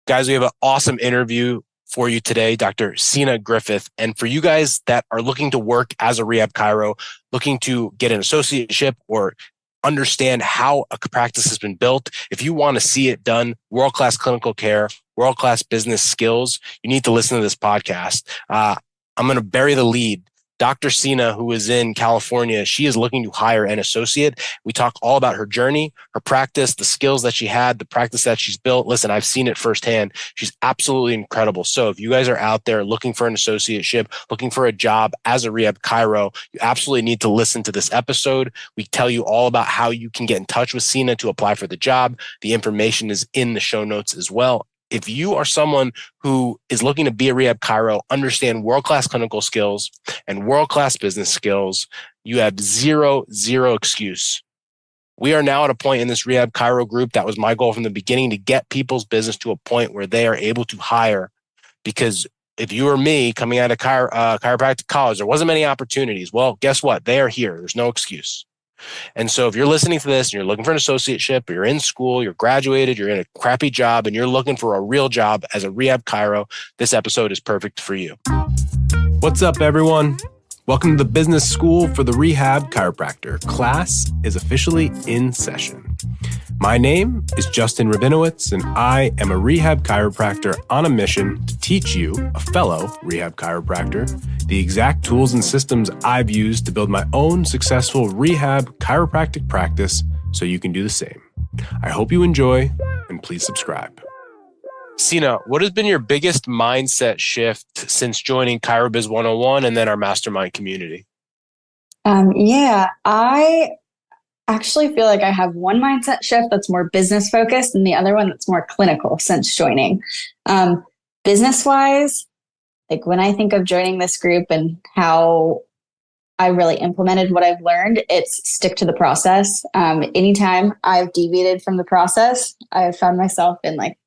Guys, we have an awesome interview for you today, Dr. Sena Griffith. And for you guys that are looking to work as a rehab chiro, looking to get an associateship or understand how a practice has been built, if you want to see it done, world-class clinical care, world-class business skills, you need to listen to this podcast. I'm going to bury the lead. Dr. Sena, who is in California, she is looking to hire an associate. We talk all about her journey, her practice, the skills that she had, the practice that she's built. Listen, I've seen it firsthand. She's absolutely incredible. So if you guys are out there looking for an associateship, looking for a job as a rehab chiro, you absolutely need to listen to this episode. We tell you all about how you can get in touch with Sena to apply for the job. The information is in the show notes as well. If you are someone who is looking to be a rehab chiro, understand world-class clinical skills and world-class business skills, you have zero excuse. We are now at a point in this rehab chiro group, that was my goal from the beginning, to get people's business to a point where they are able to hire. Because if you or me coming out of chiropractic college, there wasn't many opportunities. Well, guess what? They are here. There's no excuse. And so if you're listening to this and you're looking for an associateship, or you're in school, you're graduated, you're in a crappy job, and you're looking for a real job as a rehab chiro, this episode is perfect for you. What's up, everyone? Welcome to the Business School for the Rehab Chiropractor. Class is officially in session. My name is Justin Rabinowitz, and I am a rehab chiropractor on a mission to teach you, a fellow rehab chiropractor, the exact tools and systems I've used to build my own successful rehab chiropractic practice so you can do the same. I hope you enjoy, and please subscribe. Sena, what has been your biggest mindset shift since joining Chiro Biz 101 and then our mastermind community? I actually feel like I have one mindset shift that's more business focused and the other one that's more clinical since joining. Business wise, like when I think of joining this group and how I really implemented what I've learned, it's stick to the process. Anytime I've deviated from the process, I've found myself in like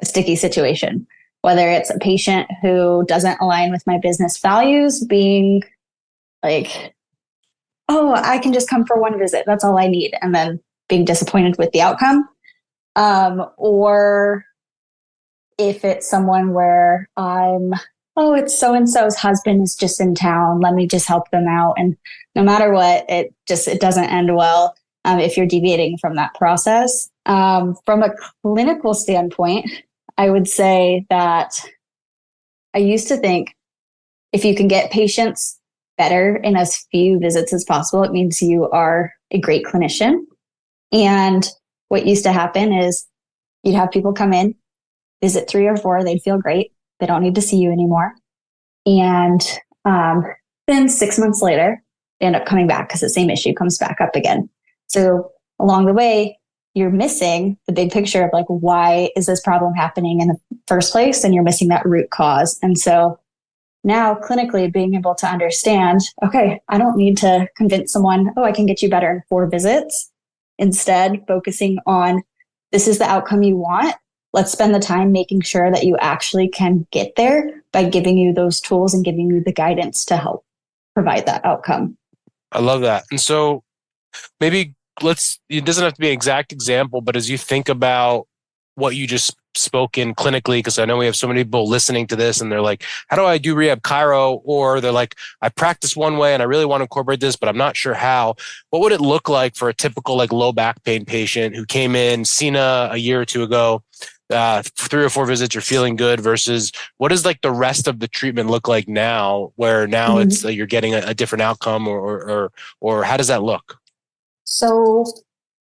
a sticky situation, whether it's a patient who doesn't align with my business values, being like, oh, I can just come for one visit. That's all I need. And then being disappointed with the outcome. Or if it's someone where it's so-and-so's husband is just in town. Let me just help them out. And no matter what, it doesn't end well if you're deviating from that process. From a clinical standpoint, I would say that I used to think if you can get patients better in as few visits as possible, it means you are a great clinician. And what used to happen is you'd have people come in, visit 3 or 4, they'd feel great. They don't need to see you anymore. And then 6 months later, they end up coming back because the same issue comes back up again. So along the way, you're missing the big picture of like, why is this problem happening in the first place? And you're missing that root cause. And so now clinically being able to understand, okay, I don't need to convince someone, I can get you better in 4 visits. Instead, focusing on this is the outcome you want. Let's spend the time making sure that you actually can get there by giving you those tools and giving you the guidance to help provide that outcome. I love that. And so maybe it doesn't have to be an exact example, but as you think about what you just spoke in clinically, because I know we have so many people listening to this and they're like, how do I do rehab chiro? Or they're like, I practice one way and I really want to incorporate this, but I'm not sure how. What would it look like for a typical like low back pain patient who came in, Sena a year or 2 ago, 3 or 4 visits, you're feeling good, versus what does like the rest of the treatment look like now, where now it's you're getting a different outcome, or how does that look? So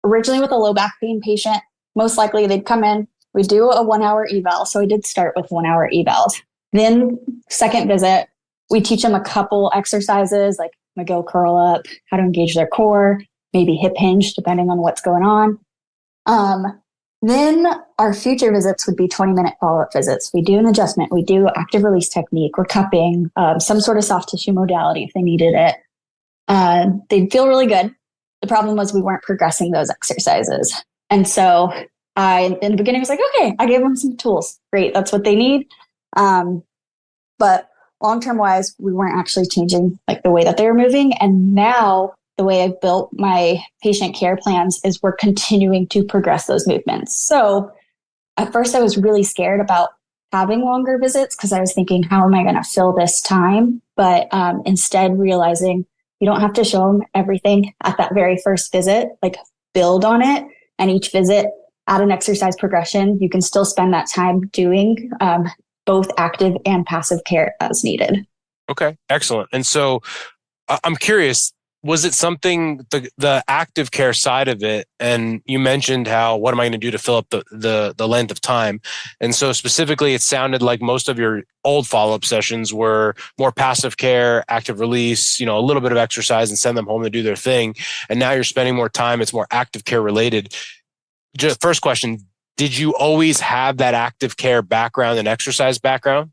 originally with a low back pain patient, most likely they'd come in, we do a 1-hour eval. So I did start with 1-hour evals. Then second visit, we teach them a couple exercises like McGill curl up, how to engage their core, maybe hip hinge, depending on what's going on. Then our future visits would be 20-minute follow-up visits. We do an adjustment. We do active release technique or cupping, some sort of soft tissue modality if they needed it. They'd feel really good. The problem was we weren't progressing those exercises. And so I, in the beginning, was like, okay, I gave them some tools. Great, that's what they need. But long-term wise, we weren't actually changing like the way that they were moving. And now the way I've built my patient care plans is we're continuing to progress those movements. So at first I was really scared about having longer visits because I was thinking, how am I going to fill this time? But instead realizing you don't have to show them everything at that very first visit, like build on it. And each visit, add an exercise progression. You can still spend that time doing both active and passive care as needed. Okay, excellent. And so I'm curious, was it something, the active care side of it? And you mentioned how, what am I going to do to fill up the length of time? And so specifically, it sounded like most of your old follow-up sessions were more passive care, active release, a little bit of exercise and send them home to do their thing. And now you're spending more time. It's more active care related. Just first question, did you always have that active care background and exercise background?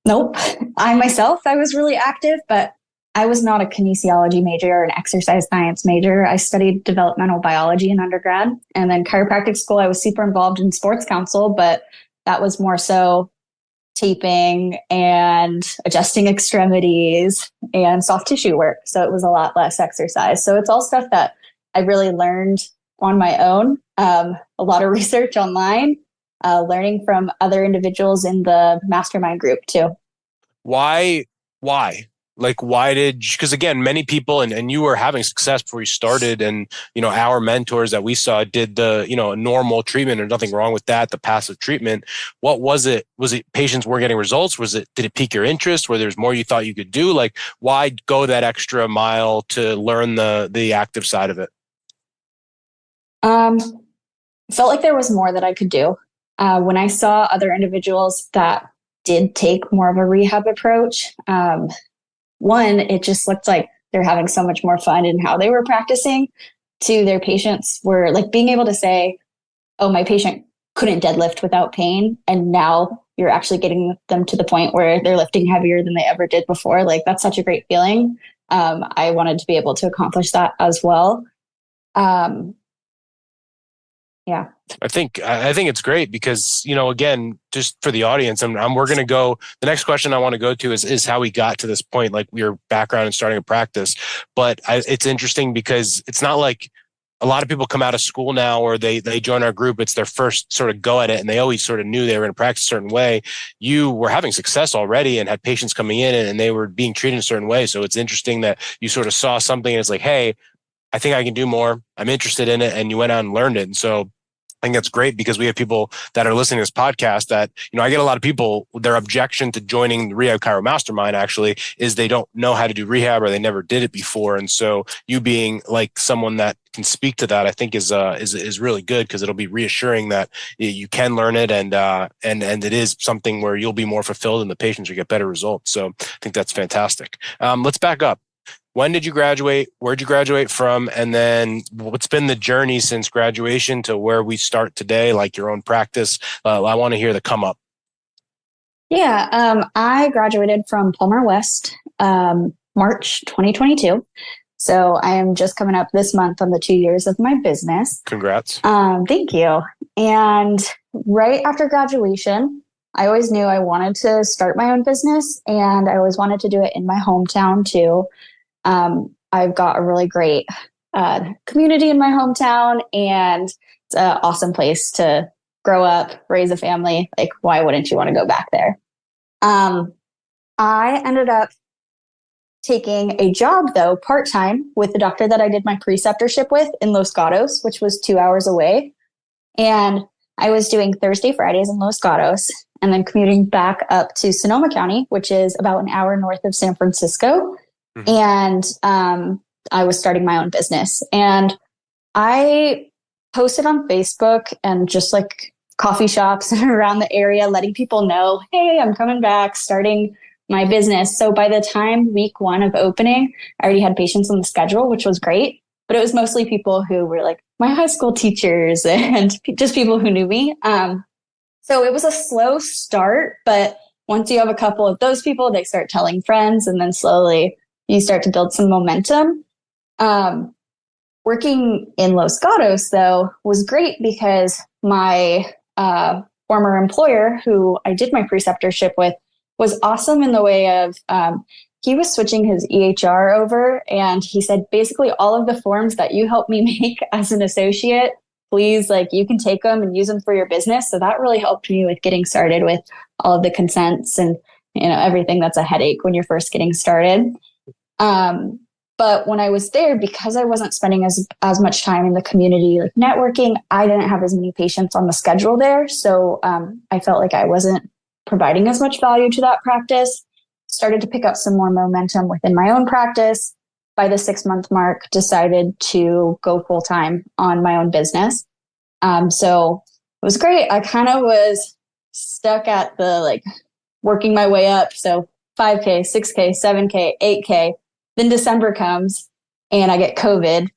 Nope. I was really active, but I was not a kinesiology major or an exercise science major. I studied developmental biology in undergrad, and then chiropractic school. I was super involved in sports council, but that was more so taping and adjusting extremities and soft tissue work. So it was a lot less exercise. So it's all stuff that I really learned on my own. A lot of research online, learning from other individuals in the mastermind group too. Why? Because again, many people, and you were having success before you started, and, our mentors that we saw did the, normal treatment. There's nothing wrong with that, the passive treatment. What was it? Was it patients weren't getting results? Did it pique your interest where there's more you thought you could do? Like, why go that extra mile to learn the active side of it? Felt like there was more that I could do. When I saw other individuals that did take more of a rehab approach, one, it just looked like they're having so much more fun in how they were practicing. Two, their patients were like being able to say, oh, my patient couldn't deadlift without pain. And now you're actually getting them to the point where they're lifting heavier than they ever did before. Like, that's such a great feeling. I wanted to be able to accomplish that as well. Yeah. I think it's great because, again, just for the audience, we're going to go, the next question I want to go to is how we got to this point, like your background in starting a practice. But it's interesting because it's not like a lot of people come out of school now or they join our group. It's their first sort of go at it. And they always sort of knew they were going to practice a certain way. You were having success already and had patients coming in and they were being treated a certain way. So it's interesting that you sort of saw something and it's like, hey, I think I can do more. I'm interested in it. And you went out and learned it. And so I think that's great because we have people that are listening to this podcast that, I get a lot of people, their objection to joining the Rehab Chiro Mastermind actually is they don't know how to do rehab or they never did it before. And so you being like someone that can speak to that, I think is really good because it'll be reassuring that you can learn it and it is something where you'll be more fulfilled and the patients will get better results. So I think that's fantastic. Let's back up. When did you graduate? Where'd you graduate from? And then what's been the journey since graduation to where we start today, like your own practice? I want to hear the come up. Yeah, I graduated from Palmer West, March 2022. So I am just coming up this month on the 2 years of my business. Congrats. Thank you. And right after graduation, I always knew I wanted to start my own business and I always wanted to do it in my hometown too. I've got a really great community in my hometown and it's an awesome place to grow up, raise a family. Like, why wouldn't you want to go back there? I ended up taking a job, though, part-time with the doctor that I did my preceptorship with in Los Gatos, which was 2 hours away. And I was doing Thursday, Fridays in Los Gatos and then commuting back up to Sonoma County, which is about an hour north of San Francisco. And I was starting my own business. And I posted on Facebook and just like coffee shops around the area, letting people know, hey, I'm coming back, starting my business. So by the time week 1 of opening, I already had patients on the schedule, which was great. But it was mostly people who were like my high school teachers and just people who knew me. So it was a slow start. But once you have a couple of those people, they start telling friends and then slowly you start to build some momentum. Working in Los Gatos, though, was great because my former employer, who I did my preceptorship with, was awesome in the way of he was switching his EHR over. And he said, basically, all of the forms that you helped me make as an associate, please, like, you can take them and use them for your business. So that really helped me with getting started with all of the consents and, everything that's a headache when you're first getting started. But when I was there, because I wasn't spending as much time in the community, like networking, I didn't have as many patients on the schedule there. So I felt like I wasn't providing as much value to that practice. Started to pick up some more momentum within my own practice. By the 6-month mark, decided to go full time on my own business. So it was great. I kind of was stuck at the working my way up. So 5K, 6K, 7K, 8K. Then December comes and I get COVID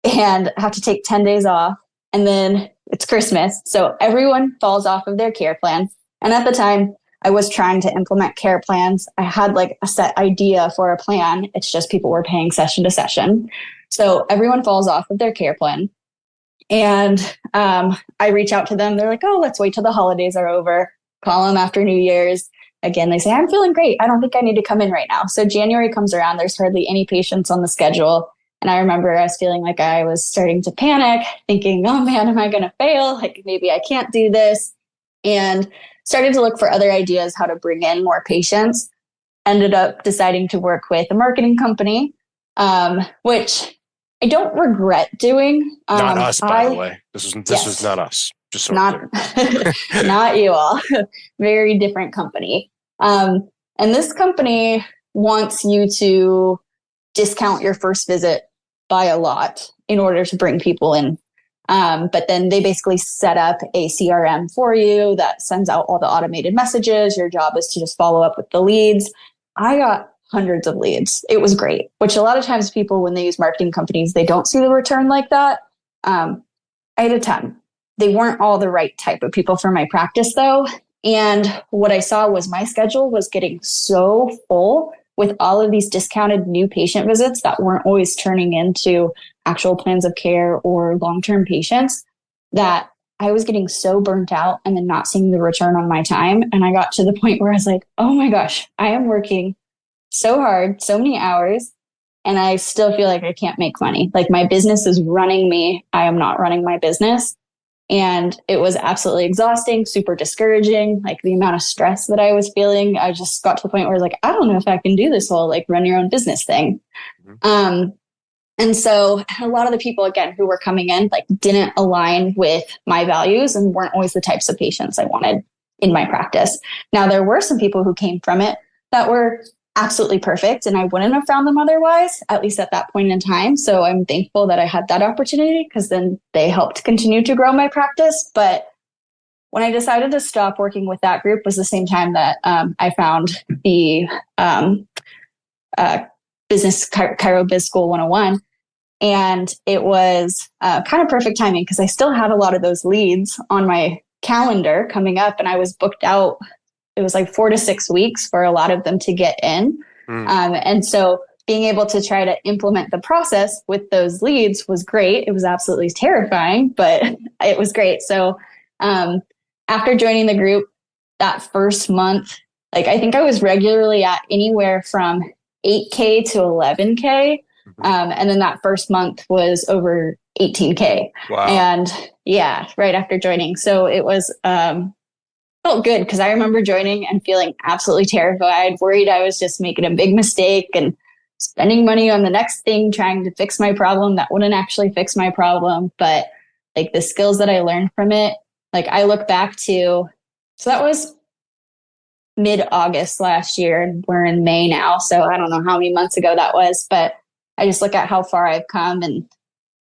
and have to take 10 days off. And then it's Christmas. So everyone falls off of their care plan. And at the time, I was trying to implement care plans. I had a set idea for a plan. It's just people were paying session to session. So everyone falls off of their care plan. And I reach out to them. They're like, oh, let's wait till the holidays are over. Call them after New Year's. Again, they say, I'm feeling great. I don't think I need to come in right now. So January comes around. There's hardly any patients on the schedule. And I remember I was feeling like I was starting to panic, thinking, oh man, am I going to fail? Maybe I can't do this. And started to look for other ideas how to bring in more patients. Ended up deciding to work with a marketing company, which I don't regret doing. Not us, by the way. This was not us. Just so not, not you all. Very different company. And this company wants you to discount your first visit by a lot in order to bring people in. But then they basically set up a CRM for you that sends out all the automated messages. Your job is to just follow up with the leads. I got hundreds of leads. It was great, which a lot of times people, when they use marketing companies, they don't see the return like that. I had a ton. They weren't all the right type of people for my practice though. And what I saw was my schedule was getting so full with all of these discounted new patient visits that weren't always turning into actual plans of care or long-term patients, that I was getting so burnt out and then not seeing the return on my time. And I got to the point where I was like, oh my gosh, I am working so hard, so many hours, and I still feel like I can't make money. My business is running me. I am not running my business. And it was absolutely exhausting, super discouraging, the amount of stress that I was feeling. I just got to the point where I was like, I don't know if I can do this whole run your own business thing. Mm-hmm. And so a lot of the people, again, who were coming in, didn't align with my values and weren't always the types of patients I wanted in my practice. Now, there were some people who came from it that were absolutely perfect, and I wouldn't have found them otherwise, at least at that point in time. So I'm thankful that I had that opportunity, because then they helped continue to grow my practice. But when I decided to stop working with that group was the same time that I found the business Chiro Biz School 101. And it was kind of perfect timing, because I still had a lot of those leads on my calendar coming up, and I was booked out. It was 4 to 6 weeks for a lot of them to get in. And so being able to try to implement the process with those leads was great. It was absolutely terrifying, but it was great. So after joining the group that first month, I think I was regularly at anywhere from 8K to 11K. And then that first month was over 18K. Wow. And yeah, right after joining. So it was, felt good, because I remember joining and feeling absolutely terrified, worried I was just making a big mistake and spending money on the next thing, trying to fix my problem that wouldn't actually fix my problem. But the skills that I learned from it, I look back to, so that was mid-August last year, and we're in May now. So I don't know how many months ago that was, but I just look at how far I've come and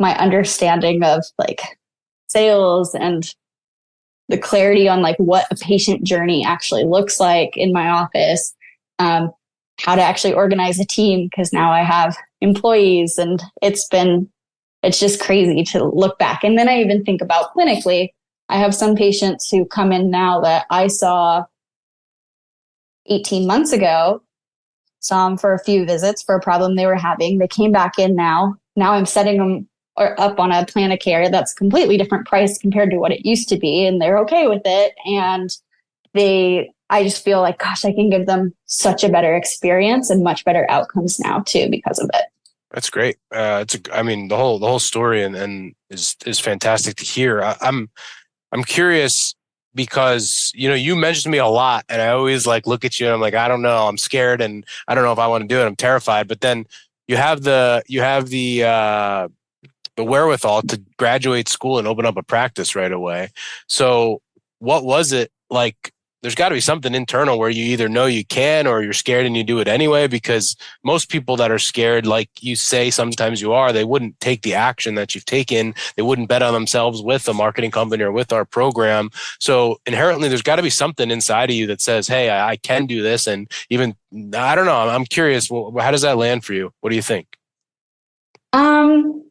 my understanding of sales and the clarity on like what a patient journey actually looks like in my office, how to actually organize a team, because now I have employees, and it's just crazy to look back. And then I even think about clinically, I have some patients who come in now that I saw 18 months ago, saw them for a few visits for a problem they were having. They came back in now. Now I'm setting them up on a plan of care that's completely different price compared to what it used to be, and they're okay with it. And I just feel like, gosh, I can give them such a better experience and much better outcomes now too because of it. That's great. I mean, the whole story and is fantastic to hear. I'm curious because, you mentioned to me a lot and I always like look at you and I'm like, I don't know, I'm scared and I don't know if I want to do it. I'm terrified. But then you have the wherewithal to graduate school and open up a practice right away. So what was it like? There's got to be something internal where you either know you can or you're scared and you do it anyway, because most people that are scared, like you say, sometimes you are, they wouldn't take the action that you've taken. They wouldn't bet on themselves with a marketing company or with our program. So inherently, there's got to be something inside of you that says, hey, I can do this. And even, I don't know, I'm curious, well, how does that land for you? What do you think? Um,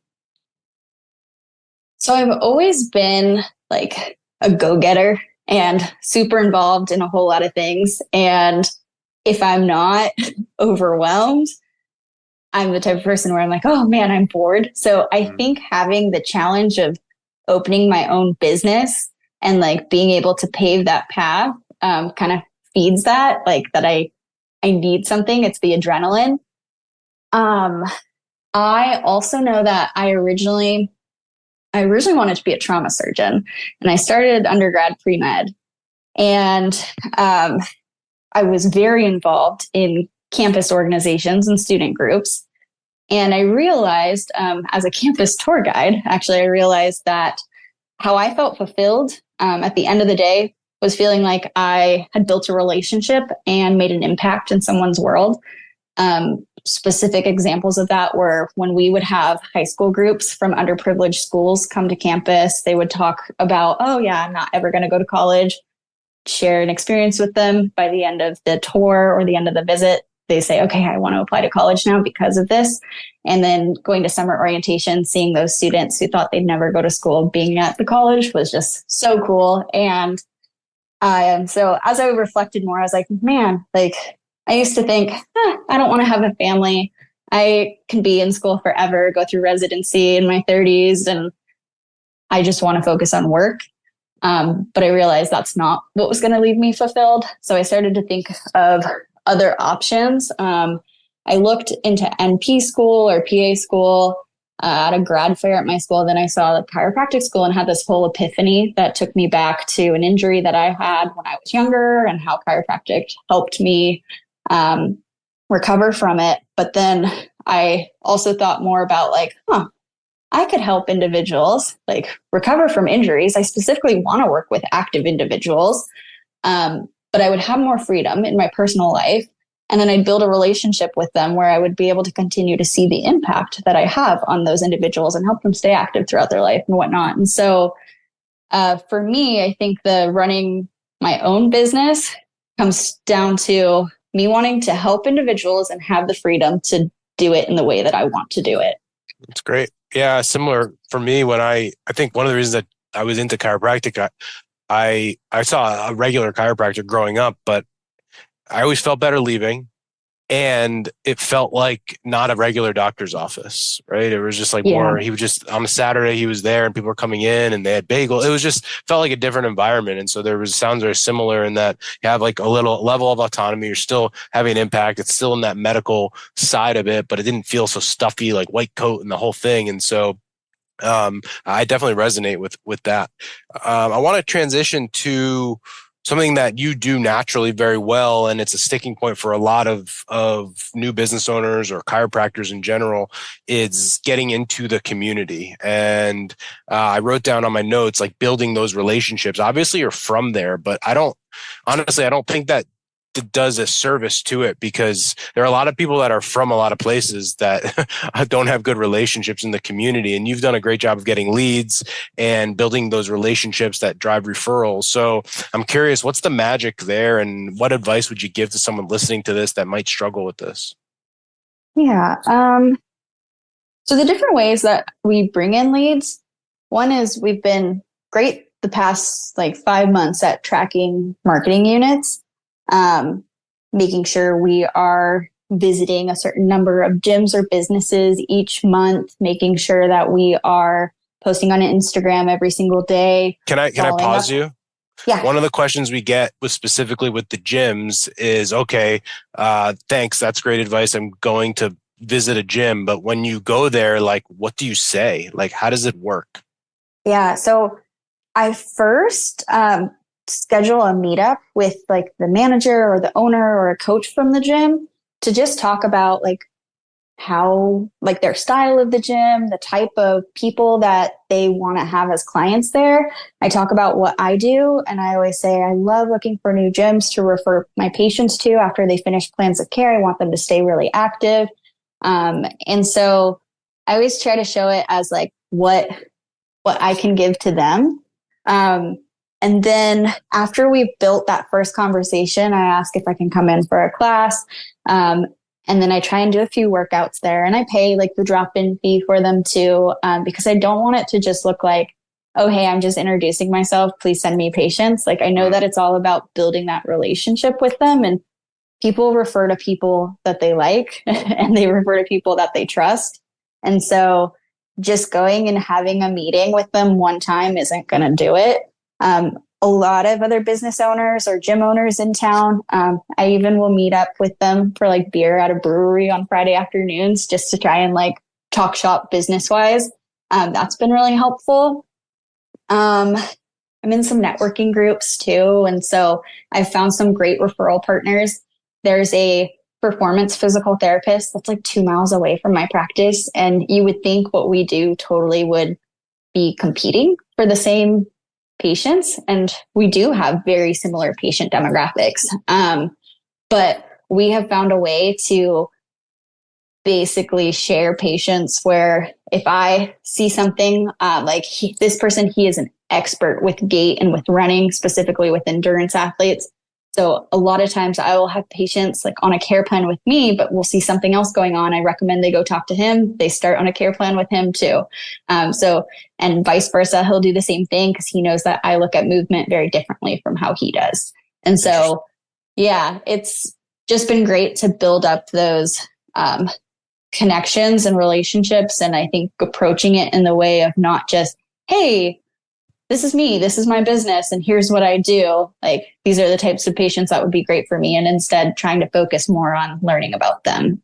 so I've always been like a go-getter and super involved in a whole lot of things. And if I'm not overwhelmed, I'm the type of person where I'm like, oh man, I'm bored. So I think having the challenge of opening my own business and like being able to pave that path kind of feeds that, like that I need something. It's the adrenaline. Um, I also know that I originally wanted to be a trauma surgeon, and I started undergrad pre-med, and I was very involved in campus organizations and student groups. And I realized, as a campus tour guide, actually, I realized that how I felt fulfilled at the end of the day was feeling like I had built a relationship and made an impact in someone's world. Specific examples of that were when we would have high school groups from underprivileged schools come to campus. They would talk about, oh yeah, I'm not ever going to go to college, share an experience with them. By the end of the tour or the end of the visit, they say, okay, I want to apply to college now because of this. And then going to summer orientation, seeing those students who thought they'd never go to school being at the college was just so cool. And so as I reflected more, I was like, man, like I used to think, I don't want to have a family. I can be in school forever, go through residency in my 30s, and I just want to focus on work. But I realized that's not what was going to leave me fulfilled. So I started to think of other options. I looked into NP school or PA school at a grad fair at my school. Then I saw the chiropractic school and had this whole epiphany that took me back to an injury that I had when I was younger and how chiropractic helped me recover from it. But then I also thought more about like, I could help individuals like recover from injuries. I specifically want to work with active individuals, but I would have more freedom in my personal life. And then I'd build a relationship with them where I would be able to continue to see the impact that I have on those individuals and help them stay active throughout their life and whatnot. And so for me, I think the running my own business comes down to me wanting to help individuals and have the freedom to do it in the way that I want to do it. That's great. Yeah, similar for me when I think one of the reasons that I was into chiropractic, I saw a regular chiropractor growing up, but I always felt better leaving. And it felt like not a regular doctor's office, right? It was just like more, he was just on a Saturday, he was there and people were coming in and they had bagel. It was just felt like a different environment. And so sounds very similar in that you have like a little level of autonomy. You're still having an impact. It's still in that medical side of it, but it didn't feel so stuffy, like white coat and the whole thing. And so I definitely resonate with that. I want to transition to something that you do naturally very well, and it's a sticking point for a lot of new business owners or chiropractors in general, is getting into the community. And I wrote down on my notes, like building those relationships. Obviously, you're from there, but I don't think that does a service to it, because there are a lot of people that are from a lot of places that don't have good relationships in the community. And you've done a great job of getting leads and building those relationships that drive referrals. So I'm curious, what's the magic there, and what advice would you give to someone listening to this that might struggle with this? Yeah. So the different ways that we bring in leads, one is we've been great the past like 5 months at tracking marketing units. Making sure we are visiting a certain number of gyms or businesses each month, making sure that we are posting on Instagram every single day. Can I pause you? Yeah. One of the questions we get specifically with the gyms is, okay, thanks. That's great advice. I'm going to visit a gym, but when you go there, like, what do you say? Like, how does it work? Yeah. So I first schedule a meetup with like the manager or the owner or a coach from the gym to just talk about like how, like their style of the gym, the type of people that they want to have as clients there. I talk about what I do. And I always say, I love looking for new gyms to refer my patients to after they finish plans of care. I want them to stay really active. And so I always try to show it as like what I can give to them. And then after we've built that first conversation, I ask if I can come in for a class. And then I try and do a few workouts there, and I pay like the drop-in fee for them too, because I don't want it to just look like, oh, hey, I'm just introducing myself. Please send me patients. Like, I know that it's all about building that relationship with them, and people refer to people that they like and they refer to people that they trust. And so just going and having a meeting with them one time isn't going to do it. A lot of other business owners or gym owners in town, I even will meet up with them for like beer at a brewery on Friday afternoons just to try and like talk shop business wise. That's been really helpful. I'm in some networking groups too. And so I've found some great referral partners. There's a performance physical therapist that's like 2 miles away from my practice. And you would think what we do totally would be competing for the same patients. And we do have very similar patient demographics. But we have found a way to basically share patients where if I see something this person, he is an expert with gait and with running, specifically with endurance athletes. So a lot of times I will have patients like on a care plan with me, but we'll see something else going on. I recommend they go talk to him. They start on a care plan with him too. And vice versa, he'll do the same thing because he knows that I look at movement very differently from how he does. And so, yeah, it's just been great to build up those connections and relationships. And I think approaching it in the way of not just, hey, this is me, this is my business, and here's what I do. Like, these are the types of patients that would be great for me. And instead trying to focus more on learning about them.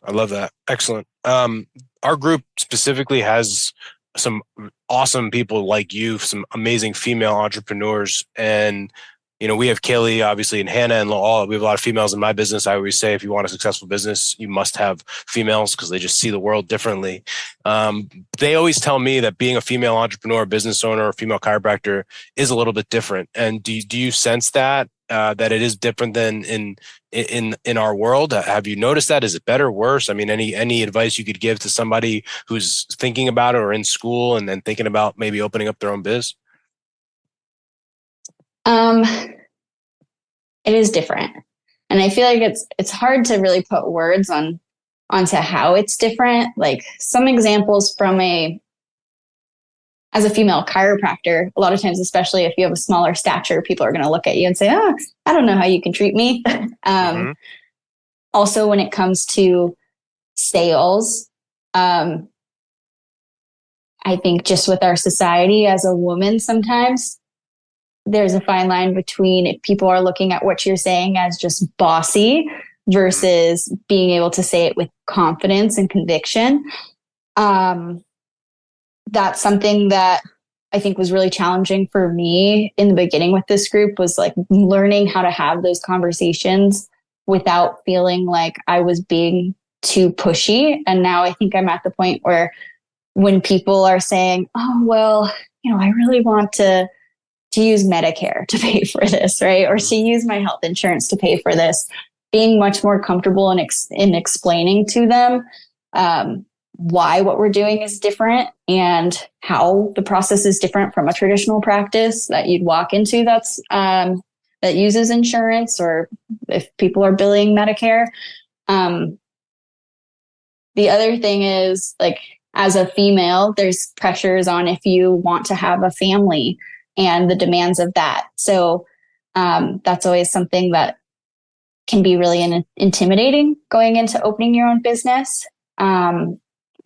I love that. Excellent. Our group specifically has some awesome people like you, some amazing female entrepreneurs. And, you know, we have Kaylee, obviously, and Hannah, and we have a lot of females in my business. I always say, if you want a successful business, you must have females because they just see the world differently. They always tell me that being a female entrepreneur, business owner, or female chiropractor is a little bit different. And do you sense that it is different than in our world? Have you noticed that? Is it better or worse? I mean, any advice you could give to somebody who's thinking about it or in school and then thinking about maybe opening up their own biz? It is different. And I feel like it's hard to really put words onto how it's different. Like some examples as a female chiropractor, a lot of times, especially if you have a smaller stature, people are going to look at you and say, I don't know how you can treat me. Also, when it comes to sales, I think just with our society as a woman, sometimes there's a fine line between if people are looking at what you're saying as just bossy versus being able to say it with confidence and conviction. That's something that I think was really challenging for me in the beginning with this group, was like learning how to have those conversations without feeling like I was being too pushy. And now I think I'm at the point where when people are saying, oh, well, I really want to use Medicare to pay for this, right? Or to use my health insurance to pay for this, being much more comfortable in explaining to them why what we're doing is different and how the process is different from a traditional practice that you'd walk into that uses insurance, or if people are billing Medicare. The other thing is, like, as a female, there's pressures on if you want to have a family and the demands of that. So that's always something that can be really intimidating going into opening your own business.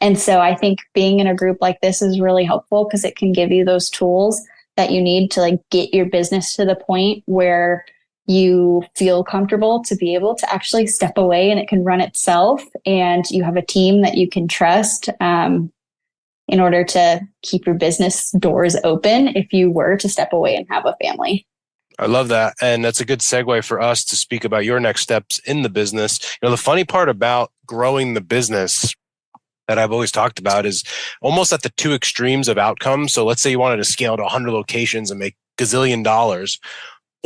And so I think being in a group like this is really helpful because it can give you those tools that you need to like get your business to the point where you feel comfortable to be able to actually step away and it can run itself. And you have a team that you can trust in order to keep your business doors open if you were to step away and have a family. I love that. And that's a good segue for us to speak about your next steps in the business. The funny part about growing the business that I've always talked about is almost at the two extremes of outcomes. So let's say you wanted to scale to 100 locations and make gazillion dollars.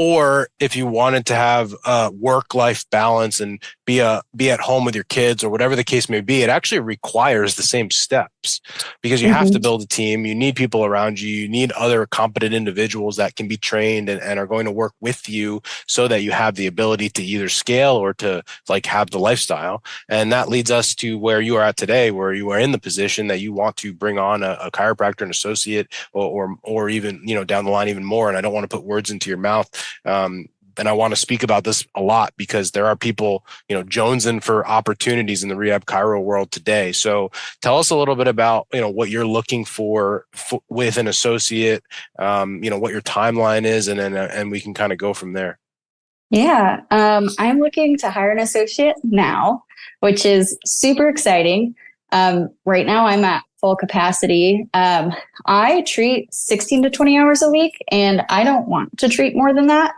Or if you wanted to have a work-life balance and be at home with your kids or whatever the case may be, it actually requires the same steps because you have to build a team. You need people around you. You need other competent individuals that can be trained and are going to work with you so that you have the ability to either scale or to have the lifestyle. And that leads us to where you are at today, where you are in the position that you want to bring on a chiropractor, an associate, or even, down the line even more. And I don't want to put words into your mouth. And I want to speak about this a lot because there are people, jonesing for opportunities in the rehab chiro world today. So tell us a little bit about, what you're looking for with an associate, what your timeline is, and we can kind of go from there. Yeah. I'm looking to hire an associate now, which is super exciting. Right now I'm at full capacity. I treat 16 to 20 hours a week, and I don't want to treat more than that.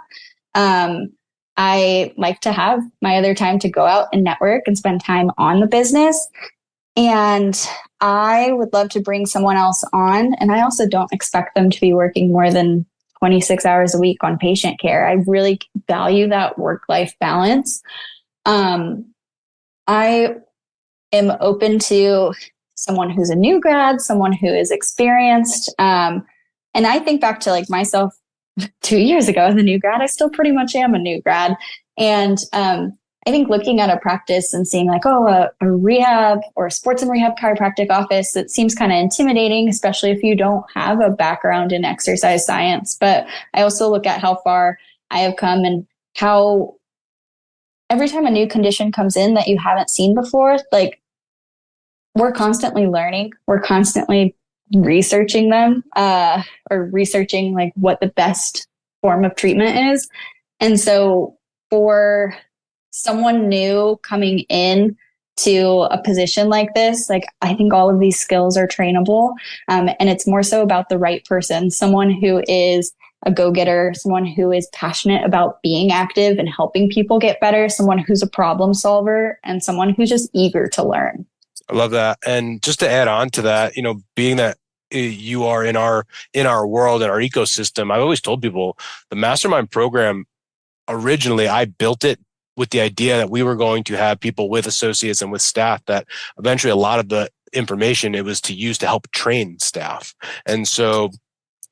I like to have my other time to go out and network and spend time on the business. And I would love to bring someone else on. And I also don't expect them to be working more than 26 hours a week on patient care. I really value that work-life balance. I am open to someone who's a new grad, someone who is experienced. And I think back to myself 2 years ago as a new grad. I still pretty much am a new grad. And I think looking at a practice and seeing a rehab or a sports and rehab chiropractic office, it seems kind of intimidating, especially if you don't have a background in exercise science. But I also look at how far I have come and how every time a new condition comes in that you haven't seen before, we're constantly learning. We're constantly researching them or researching what the best form of treatment is. And so for someone new coming in to a position like this, I think all of these skills are trainable. And it's more so about the right person, someone who is a go-getter, someone who is passionate about being active and helping people get better, someone who's a problem solver, and someone who's just eager to learn. I love that. And just to add on to that, being that you are in our world and our ecosystem, I've always told people the mastermind program, originally I built it with the idea that we were going to have people with associates and with staff, that eventually a lot of the information it was to use to help train staff. And so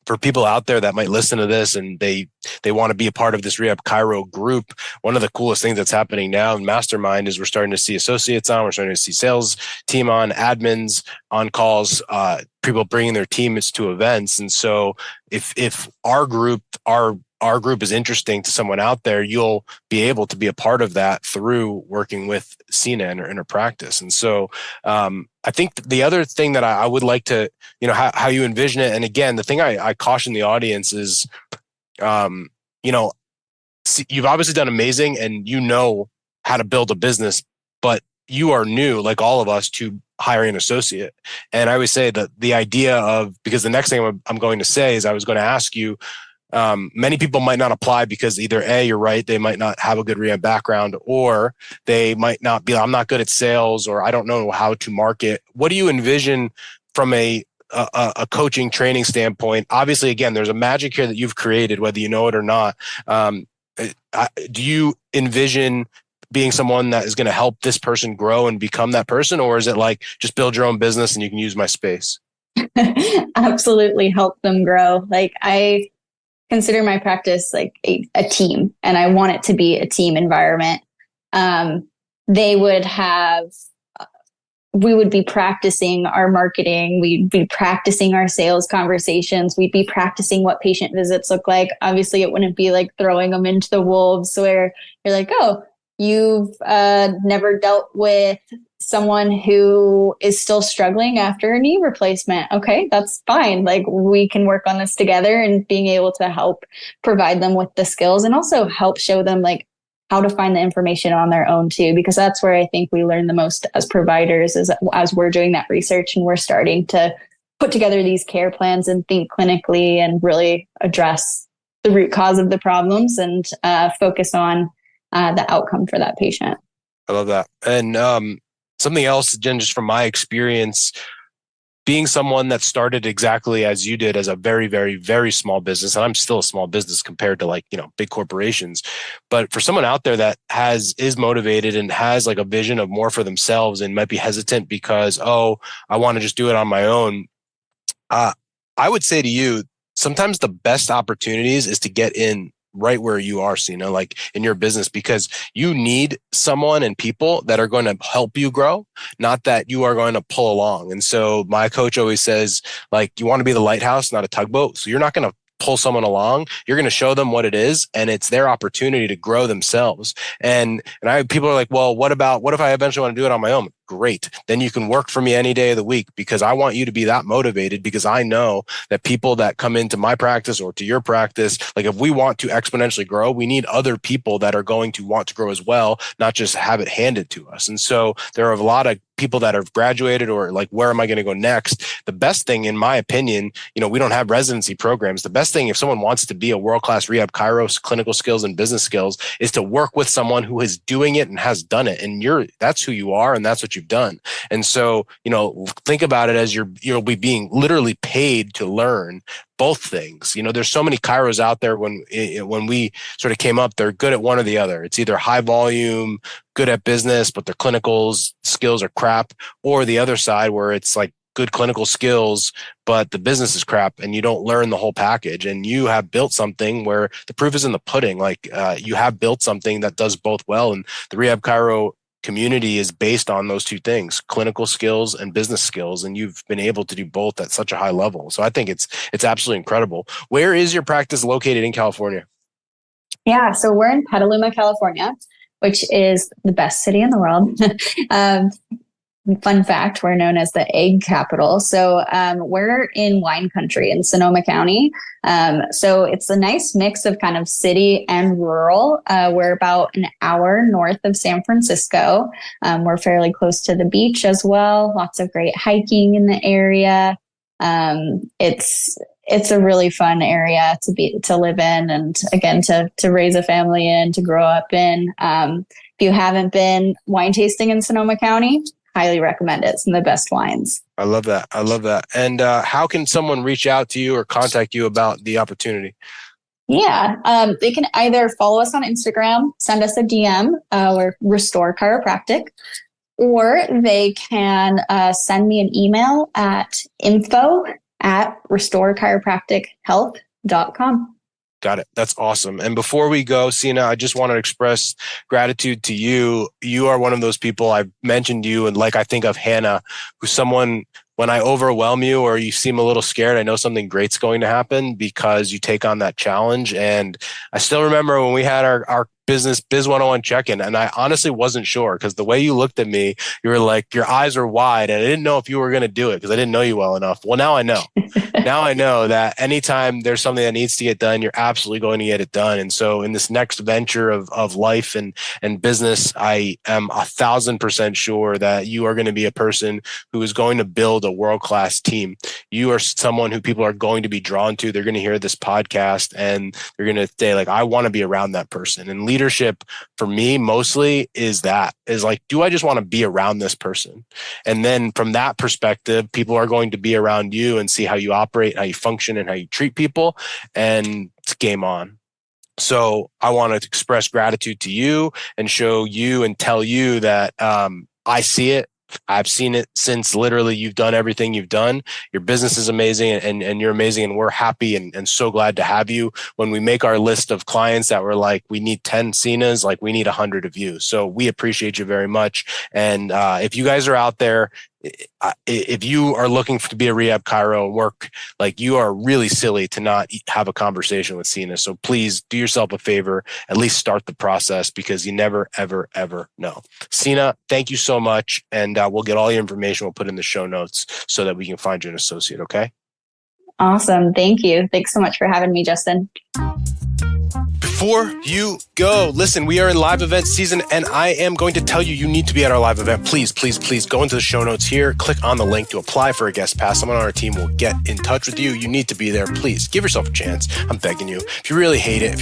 for people out there that might listen to this and they want to be a part of this rehab chiro group, one of the coolest things that's happening now in Mastermind is we're starting to see associates on, we're starting to see sales team on, admins on calls, people bringing their teams to events. And so if our group is interesting to someone out there, you'll be able to be a part of that through working with Sena in her practice. And so I think the other thing that I would like to, how you envision it. And again, the thing I caution the audience is, you've obviously done amazing and how to build a business, but you are new, like all of us, to hiring an associate. And I always say that the idea of, because the next thing I'm going to say is I was going to ask you, many people might not apply because either A, you're right, they might not have a good rehab background, or they might not be, I'm not good at sales, or I don't know how to market. What do you envision from a coaching training standpoint? Obviously, again, there's a magic here that you've created, whether you know it or not. Do you envision being someone that is going to help this person grow and become that person? Or is it just build your own business and you can use my space? Absolutely help them grow. I consider my practice a team, and I want it to be a team environment. We would be practicing our marketing. We'd be practicing our sales conversations. We'd be practicing what patient visits look like. Obviously, it wouldn't be throwing them into the wolves where you're oh, you've never dealt with someone who is still struggling after a knee replacement. Okay, that's fine. Like, we can work on this together, and being able to help provide them with the skills and also help show them like how to find the information on their own too, because that's where I think we learn the most as providers, is as we're doing that research and we're starting to put together these care plans and think clinically and really address the root cause of the problems and focus on the outcome for that patient. I love that. And something else, Jen, just from my experience, being someone that started exactly as you did, as a very, very, very small business, and I'm still a small business compared to like, big corporations. But for someone out there that is motivated and has like a vision of more for themselves and might be hesitant because, I want to just do it on my own. I would say to you, sometimes the best opportunities is to get in right where you are, Sena, like in your business, because you need someone and people that are going to help you grow, not that you are going to pull along. And so my coach always says, like, you want to be the lighthouse, not a tugboat. So you're not going to pull someone along. You're going to show them what it is, and it's their opportunity to grow themselves. And people are like, well, what if I eventually want to do it on my own? Great. Then you can work for me any day of the week, because I want you to be that motivated, because I know that people that come into my practice or to your practice, like if we want to exponentially grow, we need other people that are going to want to grow as well, not just have it handed to us. And so there are a lot of people that have graduated or like, where am I going to go next? The best thing, in my opinion, we don't have residency programs. The best thing, if someone wants to be a world-class rehab chiro, clinical skills and business skills, is to work with someone who is doing it and has done it. And that's who you are, and that's what you've done. And so, think about it as you'll be being literally paid to learn both things. There's so many chiros out there. When we sort of came up, they're good at one or the other. It's either high volume, good at business, but their clinical skills are crap, or the other side where it's like good clinical skills, but the business is crap and you don't learn the whole package. And you have built something where the proof is in the pudding. Like you have built something that does both well. And the rehab chiro community is based on those two things, clinical skills and business skills. And you've been able to do both at such a high level. So I think it's absolutely incredible. Where is your practice located in California? Yeah, so we're in Petaluna, California, which is the best city in the world. Fun fact, we're known as the egg capital. So we're in wine country in Sonoma County. So it's a nice mix of kind of city and rural. We're about an hour north of San Francisco. We're fairly close to the beach as well. Lots of great hiking in the area. It's a really fun area to live in, and again, to raise a family in, to grow up in. If you haven't been wine tasting in Sonoma County, highly recommend it. Some of the best wines. I love that. And how can someone reach out to you or contact you about the opportunity? Yeah, they can either follow us on Instagram, send us a DM, or Restore Chiropractic, or they can send me an email at info@restorechiropractichealth.com. Got it. That's awesome. And before we go, Sena, I just want to express gratitude to you. You are one of those people. I've mentioned you, and like I think of Hannah, who's someone, when I overwhelm you or you seem a little scared, I know something great's going to happen because you take on that challenge. And I still remember when we had our business Biz 101 check-in, and I honestly wasn't sure, because the way you looked at me, you were like, your eyes were wide, and I didn't know if you were going to do it because I didn't know you well enough. Well, now I know. Now I know that anytime there's something that needs to get done, you're absolutely going to get it done. And so in this next venture of life and business, I am 1,000% sure that you are going to be a person who is going to build a world-class team. You are someone who people are going to be drawn to. They're going to hear this podcast and they're going to say, like, I want to be around that person. And leadership for me mostly is like, do I just want to be around this person? And then from that perspective, people are going to be around you and see how you operate, how you function, and how you treat people, and it's game on. So I want to express gratitude to you and show you and tell you that I see it. I've seen it since literally you've done everything you've done. Your business is amazing and you're amazing, and we're happy and so glad to have you. When we make our list of clients that were like, we need 10 Senas, like we need 100 of you. So we appreciate you very much. And if you guys are out there if you are looking to be a rehab chiro and work, like, you are really silly to not have a conversation with Sena. So please do yourself a favor, at least start the process, because you never, ever, ever know. Sena, thank you so much. And we'll get all your information. We'll put in the show notes so that we can find you an associate. Okay. Awesome. Thank you. Thanks so much for having me, Justin. Before you go, listen, we are in live event season, and I am going to tell you, you need to be at our live event. Please, please, please go into the show notes here, click on the link to apply for a guest pass. Someone on our team will get in touch with you. You need to be there. Please give yourself a chance. I'm begging you. If you really hate it,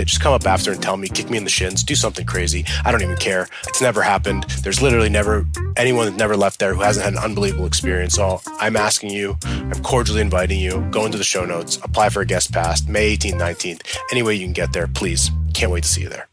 just come up after and tell me, kick me in the shins, do something crazy. I don't even care. It's never happened. There's literally never anyone that's never left there who hasn't had an unbelievable experience. So I'm asking you, I'm cordially inviting you, go into the show notes, apply for a guest pass, May 18th, 19th. Any way you can get there, please. Can't wait to see you there.